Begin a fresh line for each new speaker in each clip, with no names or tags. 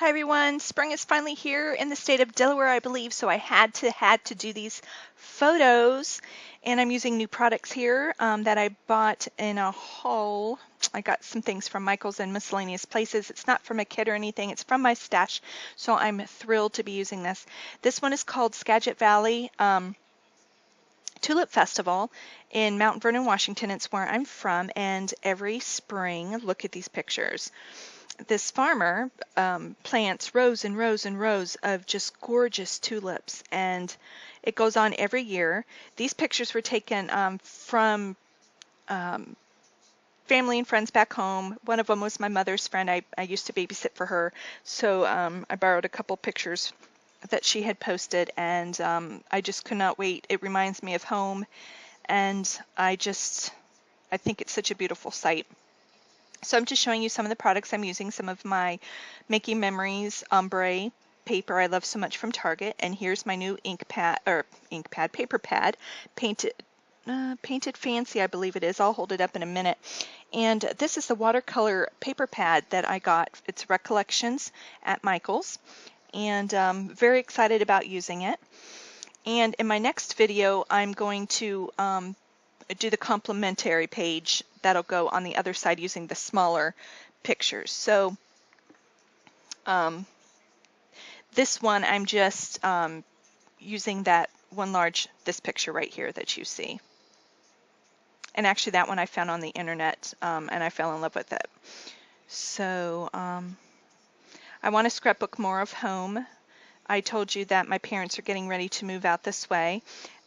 Hi everyone, spring is finally here in the state of Delaware, I believe, so I had to do these photos, and I'm using new products here that I bought in a haul. I got some things from Michael's and miscellaneous places. It's not from a kit or anything, it's from my stash, so I'm thrilled to be using this. This one is called Skagit Valley Tulip Festival in Mount Vernon, Washington. It's where I'm from, and every spring, look at these pictures. This farmer plants rows and rows and rows of just gorgeous tulips, and it goes on every year. These pictures were taken from family and friends back home. One of them was my mother's friend. I used to babysit for her, so I borrowed a couple pictures that she had posted, and I just could not wait. It reminds me of home, and I think it's such a beautiful sight. So I'm just showing you some of the products I'm using, some of my Making Memories ombre paper I love so much from Target, and here's my new paper pad, painted fancy, I believe it is. I'll hold it up in a minute. And this is the watercolor paper pad that I got. It's Recollections at Michael's, and very excited about using it. And in my next video, I'm going to do the complementary page that'll go on the other side using the smaller pictures. So this one I'm just using that one large, this picture right here that you see. And actually that one I found on the internet and I fell in love with it. So I want to scrapbook more of home. I told you that my parents are getting ready to move out this way,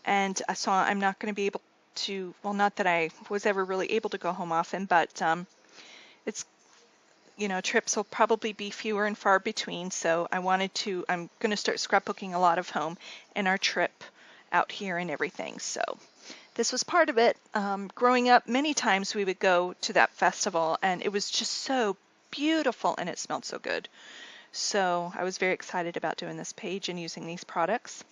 and so I'm not going to be able to, well, not that I was ever really able to go home often, but it's, trips will probably be fewer and far between, so I'm going to start scrapbooking a lot of home and our trip out here and everything. So this was part of it. Growing up, many times we would go to that festival, and it was just so beautiful and it smelled so good. So I was very excited about doing this page and using these products.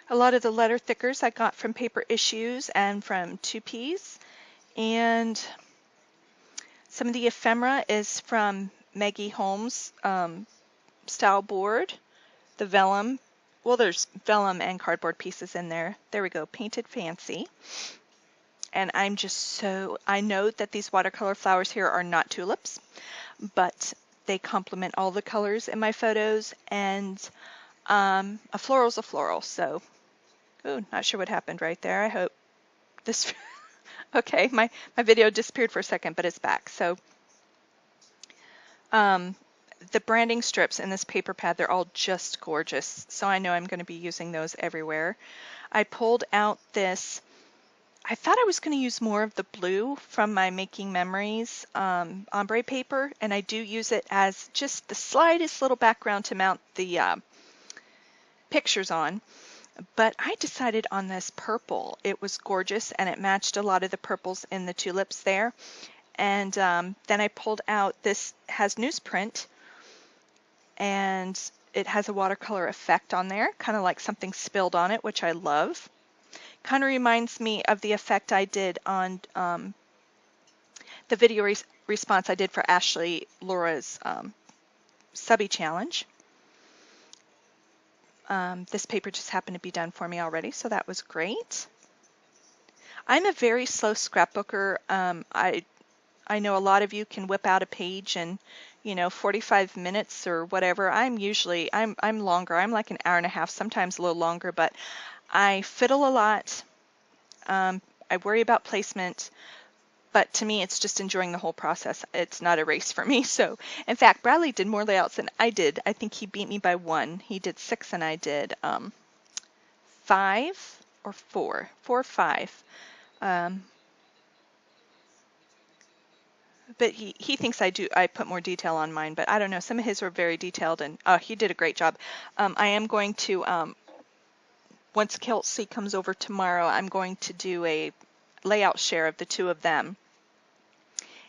A lot of the letter thickers I got from Paper Issues and from 2Ps, and some of the ephemera is from Maggie Holmes' style board. The vellum, well, there's vellum and cardboard pieces in there. There we go, Painted Fancy. And I know that these watercolor flowers here are not tulips, but they complement all the colors in my photos, and a floral's a floral. So, ooh, not sure what happened right there. I hope this, okay, my video disappeared for a second, but it's back. So the branding strips in this paper pad, they're all just gorgeous. So I know I'm going to be using those everywhere. I pulled out this, I thought I was going to use more of the blue from my Making Memories ombre paper, and I do use it as just the slightest little background to mount the pictures on. But I decided on this purple. It was gorgeous, and it matched a lot of the purples in the tulips there. And then I pulled out, this has newsprint, and it has a watercolor effect on there, kind of like something spilled on it, which I love. Kind of reminds me of the effect I did on the video response I did for Ashley Laura's subby challenge. This paper just happened to be done for me already, so that was great. I'm a very slow scrapbooker. I know a lot of you can whip out a page in 45 minutes or whatever. I'm longer. I'm like an hour and a half, sometimes a little longer, but I fiddle a lot. I worry about placement, but to me it's just enjoying the whole process. It's not a race for me. So in fact, Bradley did more layouts than I did. I think he beat me by 1. He did 6 and I did 5 or 4 or 5. But he thinks I put more detail on mine, but I don't know. Some of his were very detailed, and he did a great job. I am going to, once Kelsey comes over tomorrow, I'm going to do a layout share of the two of them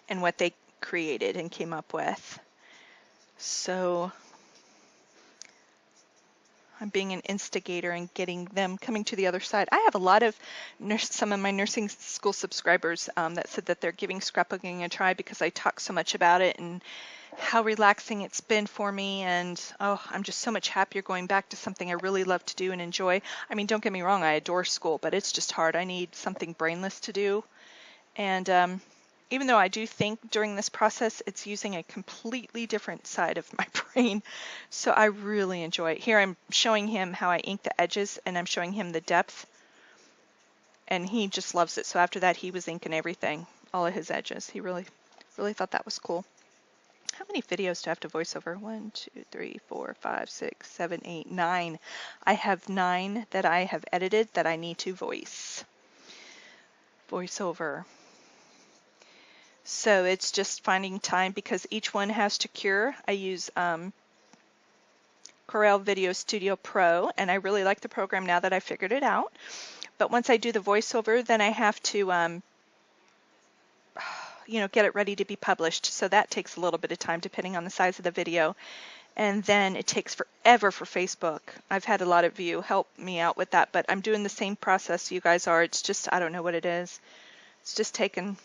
and what they created and came up with. So I'm being an instigator and getting them coming to the other side. I have a lot of some of my nursing school subscribers that said that they're giving scrapbooking a try because I talk so much about it and how relaxing it's been for me, and oh, I'm just so much happier going back to something I really love to do and enjoy. I mean, don't get me wrong, I adore school, but it's just hard. I need something brainless to do. And even though I do think during this process, it's using a completely different side of my brain. So I really enjoy it. Here I'm showing him how I ink the edges, and I'm showing him the depth, and he just loves it. So after that, he was inking everything, all of his edges. He really thought that was cool. How many videos do I have to voice over? 1, 2, 3, 4, 5, 6, 7, 8, 9. I have 9 that I have edited that I need to voice over. So it's just finding time because each one has to cure. I use Corel Video Studio Pro, and I really like the program now that I figured it out. But once I do the voiceover, then I have to get it ready to be published. So that takes a little bit of time depending on the size of the video. And then it takes forever for Facebook. I've had a lot of you help me out with that, but I'm doing the same process you guys are. It's just, I don't know what it is. It's just taken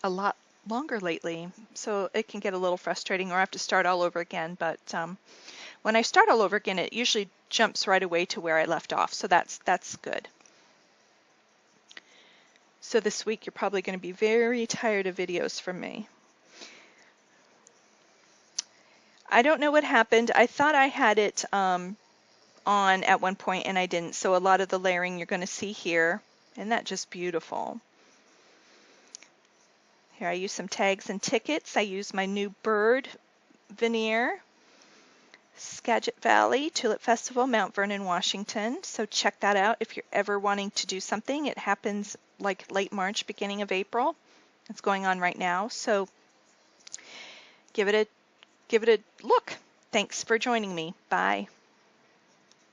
a lot longer lately, so it can get a little frustrating, or I have to start all over again. But when I start all over again, it usually jumps right away to where I left off, so that's good. So this week you're probably going to be very tired of videos from me. I don't know what happened. I thought I had it on at one point and I didn't, so a lot of the layering you're going to see here. Isn't that just beautiful? Here I use some tags and tickets. I use my new bird veneer. Skagit Valley, Tulip Festival, Mount Vernon, Washington. So check that out if you're ever wanting to do something. It happens like late March, beginning of April. It's going on right now. So give it a look. Thanks for joining me. Bye.